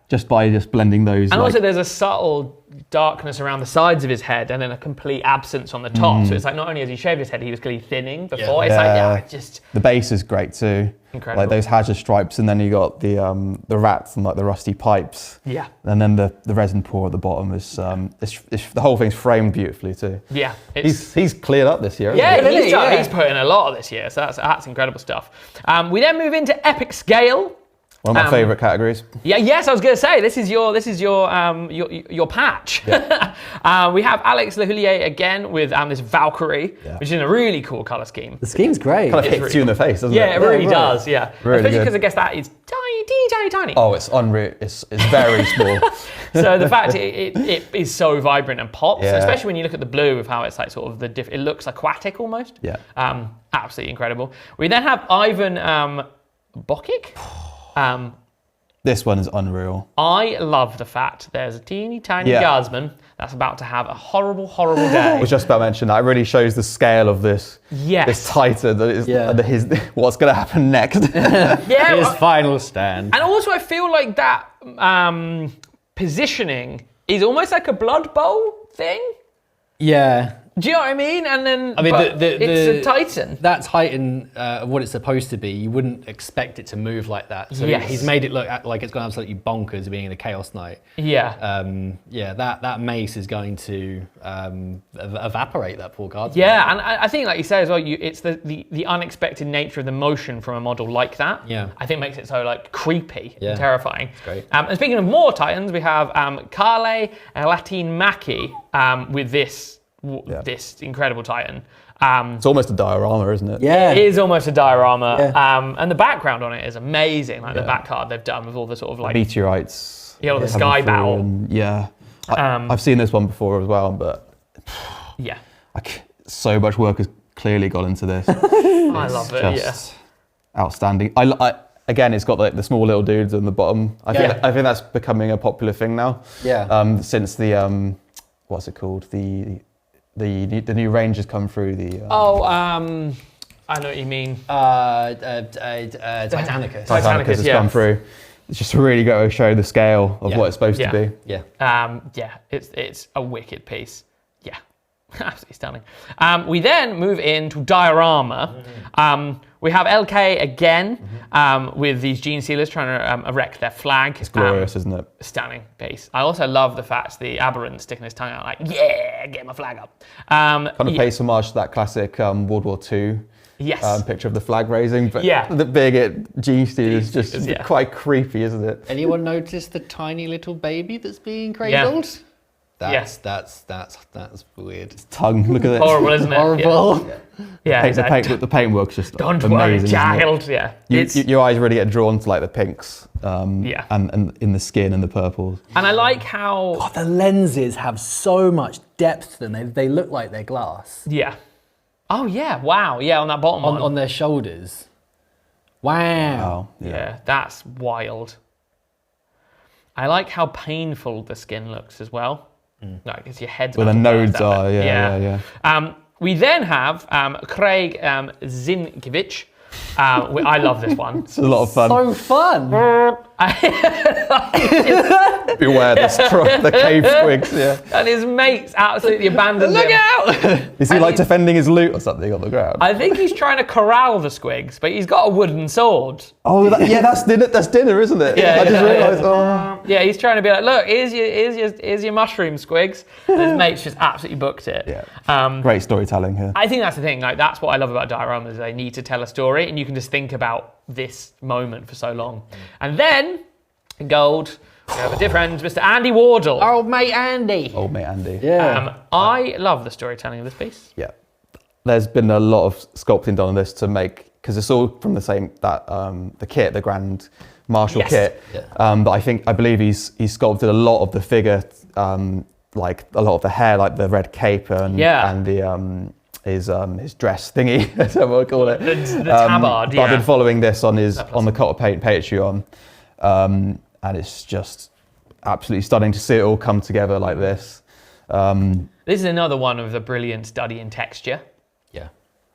Just by blending those. And also there's a subtle darkness around the sides of his head and then a complete absence on the top. So it's like not only has he shaved his head, he was clearly thinning before. It's like, the base is great too. Incredible. Like those hazard stripes, and then you got the rats and like the rusty pipes. Yeah. And then the resin pour at the bottom is the whole thing's framed beautifully too. Yeah. He's cleared up this year. He's put in a lot this year, so that's incredible stuff. We then move into epic scale. One of my favourite categories. Yes, I was going to say this is your patch. Yeah. We have Alex Lehoulier again with this Valkyrie, which is in a really cool colour scheme. The scheme's great. Kind of hits you in the face, doesn't it? Yeah, it really does. Yeah, really especially because I guess that is tiny. Oh, it's unreal. It's very small. So the fact it is so vibrant and pops, especially when you look at the blue of how it's like sort of it looks aquatic almost. Yeah. Absolutely incredible. We then have Ivan Bokic. This one is unreal. I love the fact there's a teeny tiny guardsman that's about to have a horrible day. I was just about to mention that. It really shows the scale of this titan. What's going to happen next. His final stand. And also I feel like that positioning is almost like a Blood Bowl thing. Yeah. Do you know what I mean? And then it's a Titan. That Titan, what it's supposed to be, you wouldn't expect it to move like that. So he's made it look like it's gone absolutely bonkers being in a Chaos Knight. Yeah. That mace is going to evaporate that poor card. Yeah, and I think, like you say as well, it's the unexpected nature of the motion from a model like that. Yeah. I think makes it so like creepy and terrifying. It's great. And speaking of more Titans, we have Kale Latin Maki with this incredible Titan. It's almost a diorama, isn't it? Yeah. It is almost a diorama. Yeah. And the background on it is amazing. Like the back card they've done with all the sort of like meteorites. Yeah, all the sky battle. I've seen this one before as well, but so much work has clearly gone into this. I love it. Just outstanding. Again, it's got like the small little dudes on the bottom. I think that's becoming a popular thing now. Yeah. Since the what's it called? The new range has come through. I know what you mean. Titanicus. Titanicus has come through. It's just really got to show the scale of what it's supposed to be. Yeah. It's a wicked piece. Yeah. Absolutely stunning. We then move into diorama. We have LK again with these gene sealers trying to erect their flag. It's glorious, isn't it? Stunning piece. I also love the fact the aberrant sticking his tongue out like, get my flag up. Kind of pays homage to that classic World War II picture of the flag raising. But the big gene stealer is just quite creepy, isn't it? Anyone notice the tiny little baby that's being cradled? That's weird. Tongue, look at this. Horrible, isn't it? Horrible. Yeah, The paintwork's just don't amazing. worry, isn't it? child. Yeah. Your eyes really get drawn to like the pinks, Yeah. and in the skin and the purples. And I like how. God, the lenses have so much depth to them. They look like they're glass. Yeah. Oh yeah! Wow! Yeah, on that bottom one. On their shoulders. Wow. Yeah, that's wild. I like how painful the skin looks as well. Like, because your head's. Where the nodes are, yeah. We then have Craig Zinkiewicz. I love this one. It's a lot of fun. So fun. Beware the cave squigs, yeah. And his mates absolutely abandoned him. Look out! Is he like defending his loot or something on the ground? I think he's trying to corral the squigs, but he's got a wooden sword. Oh, that's dinner. That's dinner, isn't it? Yeah, I just yeah, realised. Oh. Yeah, he's trying to be like, look, here's your mushroom, squigs. And his mates just absolutely booked it. Yeah. Great storytelling here. I think that's the thing. Like, that's what I love about dioramas. Is they need to tell a story, and you can just think about this moment for so long. And then, in gold, we have a dear friend, Mr. Andy Wardle. Old mate Andy. Old mate Andy. Yeah. I love the storytelling of this piece. Yeah. There's been a lot of sculpting done on this to make, because it's all from the same, the kit, the Grand Marshal kit. Yeah. But I believe he's sculpted a lot of the figure, like a lot of the hair, like the red cape and the his dress thingy, that's what I call it. The tabard, But I've been following this on the Cult of Paint Patreon, and it's just absolutely stunning to see it all come together like this. This is another one of the brilliant study in texture. Yeah.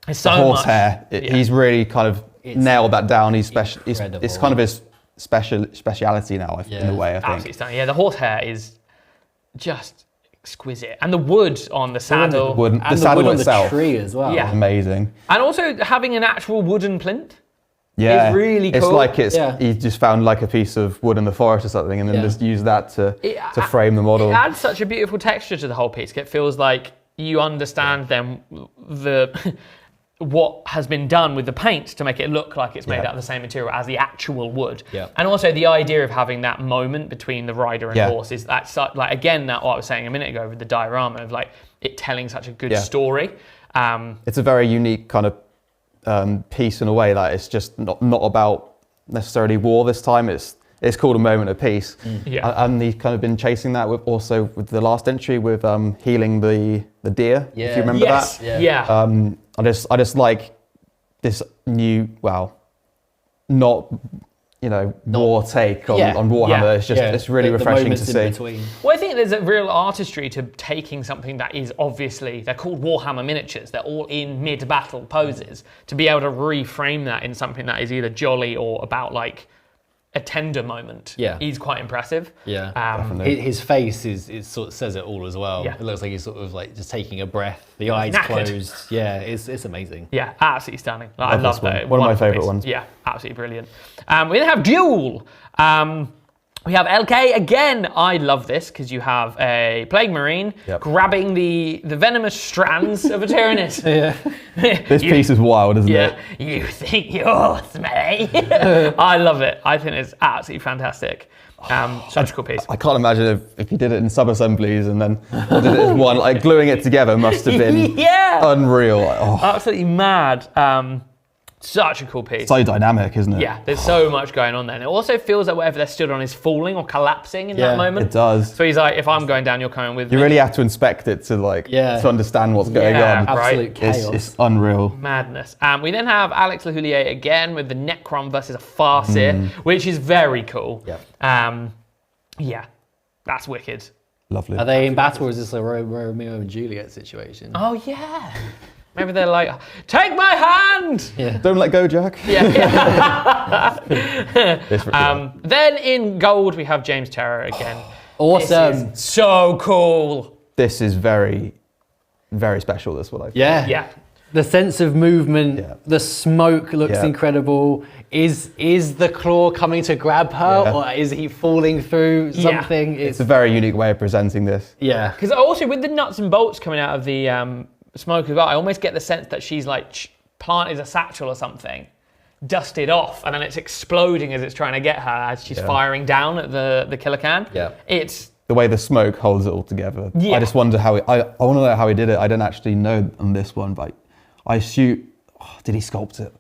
It's so Horsehair, he's really kind of nailed that down. He's special. It's kind of his speciality now, in a way, I think. Absolutely stunning. Yeah, the horsehair is just exquisite, and the wood on the saddle, the saddle wood itself, on the tree as well. Yeah. Amazing. And also having an actual wooden plinth. Yeah, It's really cool. It's like he just found like a piece of wood in the forest or something, and then just used that to frame the model. It adds such a beautiful texture to the whole piece. It feels like you understand then what has been done with the paint to make it look like it's made out of the same material as the actual wood. Yeah. And also the idea of having that moment between the rider and horse is that, like, again, that what I was saying a minute ago with the diorama of like it telling such a good story. It's a very unique kind of piece in a way that it's just not about necessarily war this time. It's called a moment of peace. And he's kind of been chasing that with the last entry with healing the deer. If you remember that. Yeah. I just like this new, not war take on Warhammer. It's just it's really refreshing to see. Well, I think there's a real artistry to taking something that is obviously, they're called Warhammer miniatures, they're all in mid-battle poses, to be able to reframe that in something that is either jolly or about like a tender moment. He's quite impressive. His face is sort of says it all as well. It looks like he's sort of like just taking a breath, the eyes closed. Yeah, it's amazing. Yeah, absolutely stunning. I love that. One of my favourite ones. Yeah, absolutely brilliant. We then have Duel. We have LK again. I love this because you have a Plague Marine grabbing the venomous strands of a Tyrannid. This piece is wild, isn't it? You think you're smelly? I love it. I think it's absolutely fantastic. Such a cool piece. I can't imagine if you did it in sub-assemblies and then did it as one. Like gluing it together must have been unreal. Absolutely mad. Such a cool piece. So dynamic, isn't it? Yeah, there's so much going on there. And it also feels like whatever they're stood on is falling or collapsing in that moment. It does. So he's like, if I'm going down, you're coming with me. You really have to inspect it to to understand what's going on. Absolute chaos. It's unreal. Madness. We then have Alex Lahoulier again with the Necron versus a Farseer, which is very cool. Yeah, that's wicked. Lovely. Are they in battle or is this a Romeo and Juliet situation? Oh, yeah. Maybe they're like, take my hand! Yeah. Don't let go, Jack. Then in gold, we have James Terror again. Awesome. This is so cool. This is very, very special, this one, I think. Yeah. The sense of movement, the smoke looks incredible. Is the claw coming to grab her or is he falling through something? It's a very unique way of presenting this. Yeah. Because also with the nuts and bolts coming out of the smoke as well, I almost get the sense that she's like planted a satchel or something, dusted off, and then it's exploding as it's trying to get her as she's firing down at the killer can. Yeah. It's the way the smoke holds it all together. Yeah. I just wonder how I want to know how he did it. I didn't actually know on this one, but I assume, did he sculpt it?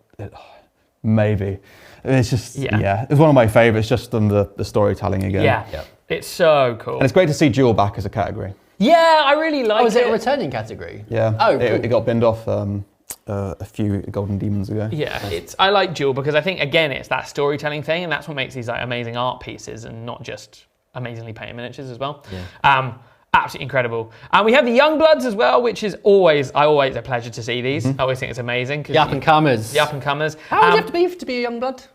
Maybe. It's just, it's one of my favorites, just on the storytelling again. Yeah, it's so cool. And it's great to see Duel back as a category. Yeah, I really like it. Was it a returning category? Yeah. Oh, it got binned off a few Golden Demons ago. Yeah, I like Duel because I think, again, it's that storytelling thing, and that's what makes these like amazing art pieces and not just amazingly painted miniatures as well. Yeah. Absolutely incredible. And we have the Youngbloods as well, which is always a pleasure to see these. I always think it's amazing. The up-and-comers. The up-and-comers. How old do you have to be a Youngblood?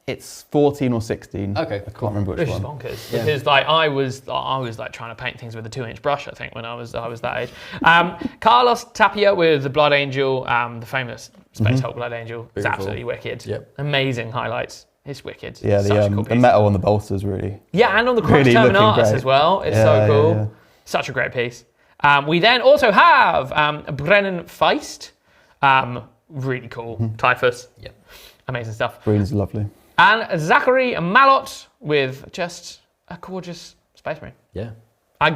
It's 14 or 16. Okay, I can't remember which one. Which is bonkers. Yeah. Because like I was like trying to paint things with a 2-inch brush, I think, when I was that age. Carlos Tapia with the Blood Angel, the famous Space Hulk Blood Angel. It's absolutely wicked. Yep. Amazing highlights. It's wicked. Yeah, the metal on the bolsters really. Yeah, and on the cross Really terminatus as well. It's so cool. Yeah. Such a great piece. We then also have Brennan Feist. Really cool. Typhus. Yep. Amazing stuff. Green's lovely. And Zachary Malott with just a gorgeous Space Marine. Yeah. The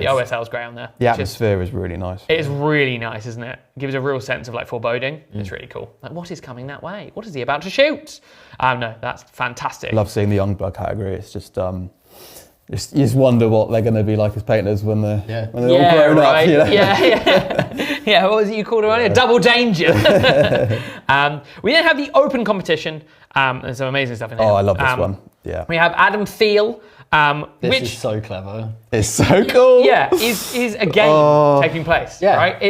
OSL's great on there. The atmosphere is really nice. It's really nice, isn't it? It gives a real sense of like foreboding. It's really cool. Like, what is coming that way? What is he about to shoot? No, that's fantastic. I love seeing the Youngblood category. It's just, you just wonder what they're going to be like as painters when they're all grown up. You know? Yeah, what was it you called it earlier? Double danger. We then have the open competition. There's some amazing stuff in here. Oh, I love this one. Yeah. We have Adam Thiel. This is so clever. It's so cool. Yeah, is a game taking place. Yeah. Right?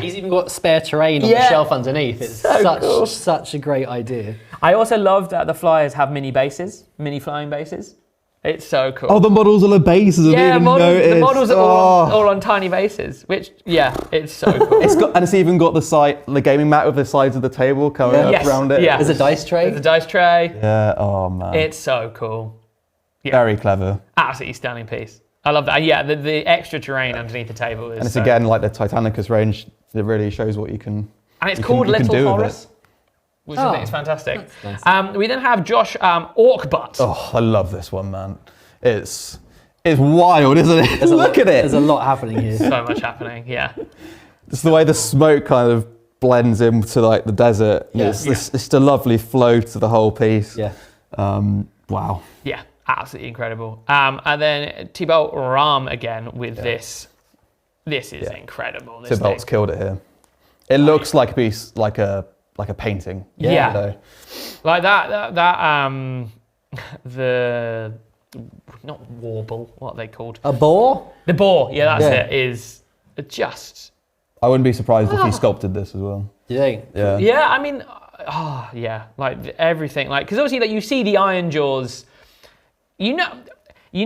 He's even got spare terrain on the shelf underneath. It's such a great idea. I also loved that the flyers have mini flying bases. It's so cool. Oh, the models on the bases. The models are all on tiny bases, which, it's so cool. It's even got the gaming mat with the sides of the table coming up around it. Yeah. There's a dice tray. Yeah, oh man. It's so cool. Yeah. Very clever. Absolutely stunning piece. I love that. Yeah, the extra terrain underneath the table is. And it's again like the Titanicus range. It really shows what you can. And it's called Little Horus, which I think is fantastic. Nice. We then have Josh Orkbutt. Oh, I love this one, man. It's wild, isn't it? Look at it. There's a lot happening here. So much happening. Yeah. It's the way the smoke kind of blends into like the desert. Yeah. It's just a lovely flow to the whole piece. Yeah. Wow. Yeah. Absolutely incredible. And then Thibault Ram again with this. This is incredible. Thibault's killed it here. It looks like a piece, like a painting. Yeah. You know? Like that the not warble, what are they called? A boar? The boar, that's it. Is just. I wouldn't be surprised if he sculpted this as well. You think? Yeah. Yeah, I mean, like everything, like because obviously, like you see the Iron Jaws. You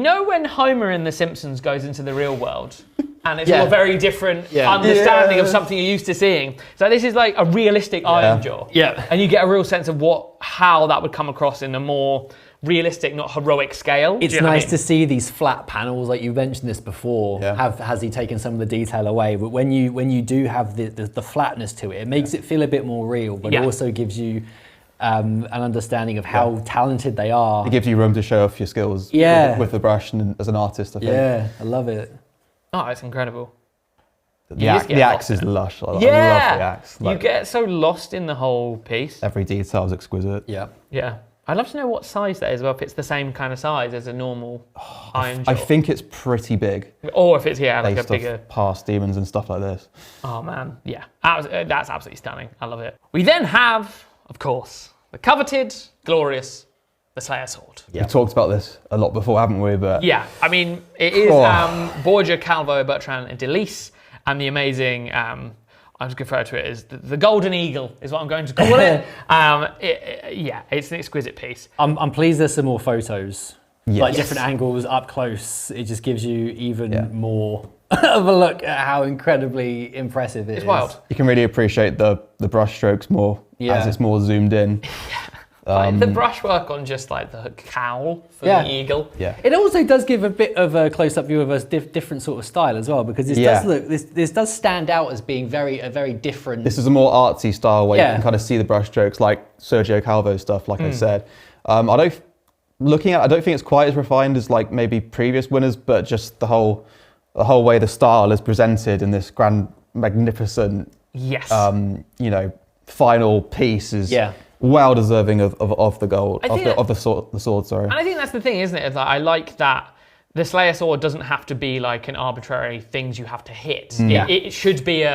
know when Homer in The Simpsons goes into the real world and it's all a very different understanding of something you're used to seeing. So this is like a realistic Iron Jaw. Yeah. And you get a real sense of how that would come across in a more realistic, not heroic scale. It's nice to see these flat panels, like you mentioned this before. Has he taken some of the detail away? But when you do have the flatness to it, it makes it feel a bit more real, but it also gives you an understanding of how talented they are. It gives you room to show off your skills with the brush and as an artist, I think. Yeah, I love it. Oh, it's incredible. The axe is lush. I love the axe. You get so lost in the whole piece. Every detail is exquisite. Yeah. Yeah. I'd love to know what size that is, or if it's the same kind of size as a normal Iron Jaw. I think it's pretty big. Or if it's, like a bigger... past demons and stuff like this. Oh, man. Yeah. That's absolutely stunning. I love it. We then have, of course, the coveted, glorious, the Slayer Sword. Yeah. We've talked about this a lot before, haven't we? But yeah. I mean, it is Borgia, Calvo, Bertrand, and Delise, and the amazing... I'm just going to refer to it as the Golden Eagle is what I'm going to call it. It's an exquisite piece. I'm pleased there's some more photos. Yes. Like different angles up close. It just gives you even more of a look at how incredibly impressive it is. It's wild. You can really appreciate the brush strokes more as it's more zoomed in. Like the brushwork on just like the cowl for the eagle. Yeah. It also does give a bit of a close-up view of a different sort of style as well, because this does stand out as being a very different. This is a more artsy style where you can kind of see the brush strokes, like Sergio Calvo's stuff. Like I said, I don't looking at, I don't think it's quite as refined as like maybe previous winners, but just the whole way the style is presented in this grand, magnificent, yes, final piece is well deserving of the gold, of the sword. Sorry. And I think that's the thing, isn't it? Is that I like that the Slayer sword doesn't have to be like an arbitrary things you have to hit. It should be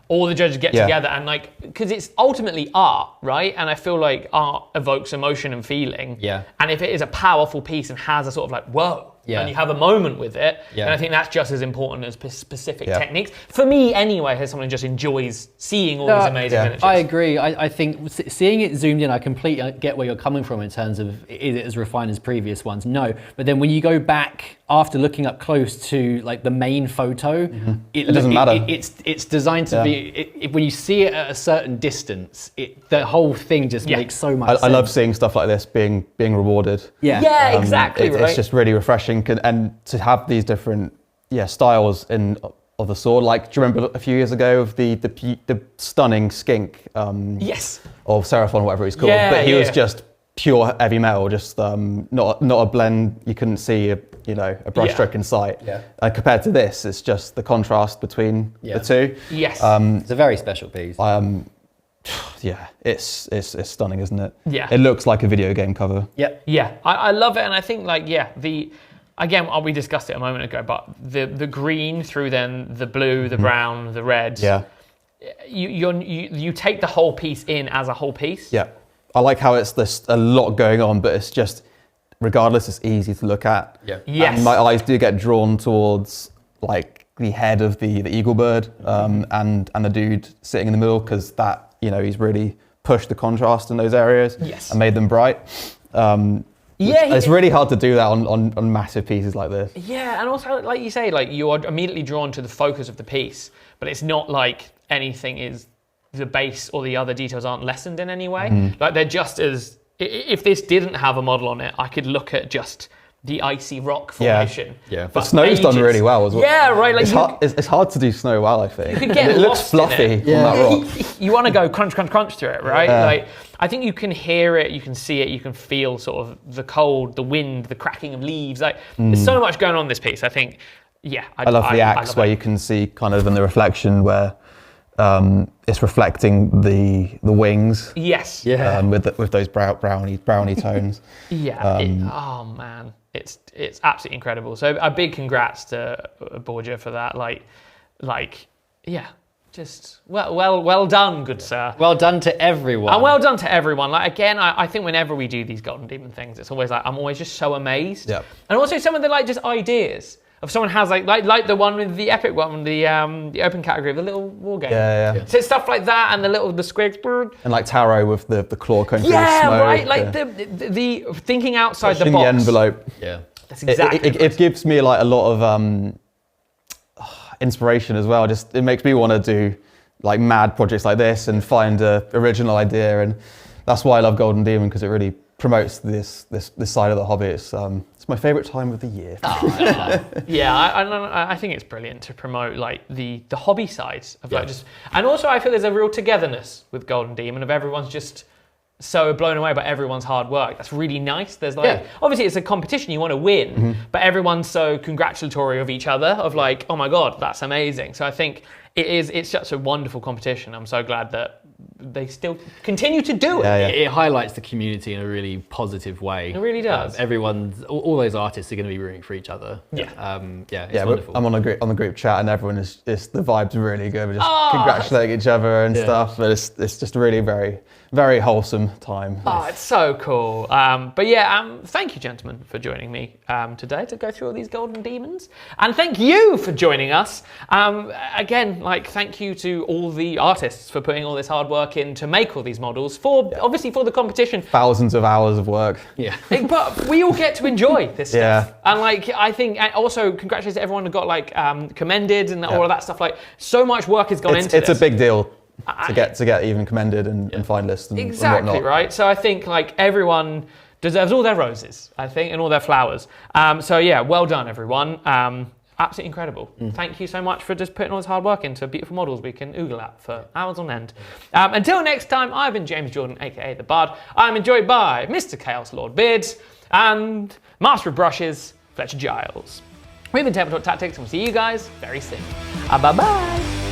all the judges get together and like, because it's ultimately art, right? And I feel like art evokes emotion and feeling. Yeah. And if it is a powerful piece and has a sort of like, whoa, and you have a moment with it, and I think that's just as important as specific techniques. For me anyway, as someone who just enjoys seeing all these amazing miniatures. I agree. I think seeing it zoomed in, I completely get where you're coming from in terms of, is it as refined as previous ones? No. But then when you go back after looking up close to like the main photo, it doesn't matter. It's designed to be, when you see it at a certain distance, the whole thing just makes so much sense. I love seeing stuff like this being rewarded. Yeah, exactly. It's just really refreshing, and to have these different styles of the sword. Like, do you remember a few years ago of the stunning skink? Yes. Or Seraphon, whatever he's called. But he was just pure heavy metal, just not a blend. You couldn't see a brushstroke in sight. Compared to this, it's just the contrast between the two. Yes. It's a very special piece. It's stunning, isn't it? Yeah. It looks like a video game cover. Yeah, I love it, and I think like again, we discussed it a moment ago, but the green through then the blue, the brown, the red. Yeah. You take the whole piece in as a whole piece. Yeah. I like how there's a lot going on, but it's just, regardless, it's easy to look at. Yeah. Yes. And my eyes do get drawn towards like the head of the eagle bird and the dude sitting in the middle, because that, he's really pushed the contrast in those areas and made them bright. It's really hard to do that on massive pieces like this. Yeah, and also, like you say, like you are immediately drawn to the focus of the piece, but it's not like anything is, the base or the other details aren't lessened in any way. Like they're just as, if this didn't have a model on it, I could look at just the icy rock formation. Yeah. But snow's done really well as well. Yeah, right. Like it's hard to do snow well, I think. You could get it looks fluffy on that rock. You want to go crunch, crunch, crunch through it, right? Like I think you can hear it, you can see it, you can feel sort of the cold, the wind, the cracking of leaves. Like there's so much going on in this piece. I think, I love the axe where you can see kind of in the reflection where it's reflecting the wings. Yes. Yeah. With those browny tones. Oh man, it's absolutely incredible. So a big congrats to Borgia for that. Just well done, good sir. Well done to everyone. And well done to everyone. Like again, I think whenever we do these Golden Demon things, it's always like I'm always just so amazed. Yeah. And also some of the like just ideas. If someone has like the one with the epic one, the open category of the little war game. Yeah. So stuff like that, and the squigs. And like Tarot with the claw going through the Yeah, smoke. right. Like the thinking outside pushing the box. the envelope. Yeah. That's exactly. It gives me like a lot of inspiration as well. Just it makes me want to do like mad projects like this and find a original idea, and that's why I love Golden Demon, because it really promotes this side of the hobby. It's my favourite time of the year. I think it's brilliant to promote like the hobby sides of like just, and also I feel there's a real togetherness with Golden Demon of everyone's just so blown away by everyone's hard work. That's really nice. There's like obviously it's a competition, you want to win, but everyone's so congratulatory of each other of like, oh my god, that's amazing. So I think it's such a wonderful competition. I'm so glad that they still continue to do it. It highlights the community in a really positive way. It really does. All those artists are going to be rooting for each other. It's wonderful. I'm on the group chat, and everyone is the vibe's really good. We're just congratulating each other and stuff. But it's just a really very, very wholesome time. Oh, it's so cool. Thank you, gentlemen, for joining me today to go through all these Golden Demons, and thank you for joining us. Again, thank you to all the artists for putting all this hard work in to make all these models obviously for the competition. Thousands of hours of work. Yeah. But we all get to enjoy this stuff. And I think also congratulations to everyone who got commended and all of that stuff. So much work has gone into this. It's a big deal to get even commended and finalists and exactly, whatnot. Right? So I think everyone deserves all their roses, I think, and all their flowers. Well done, everyone. Absolutely incredible. Thank you so much for just putting all this hard work into beautiful models we can oogle at for hours on end. Until next time, I've been James Jordan, aka The Bard. I'm enjoyed by Mr. Chaos Lord Beards. and Master of Brushes, Fletcher Giles. We've been Tabletop Tactics, and we'll see you guys very soon. Bye-bye.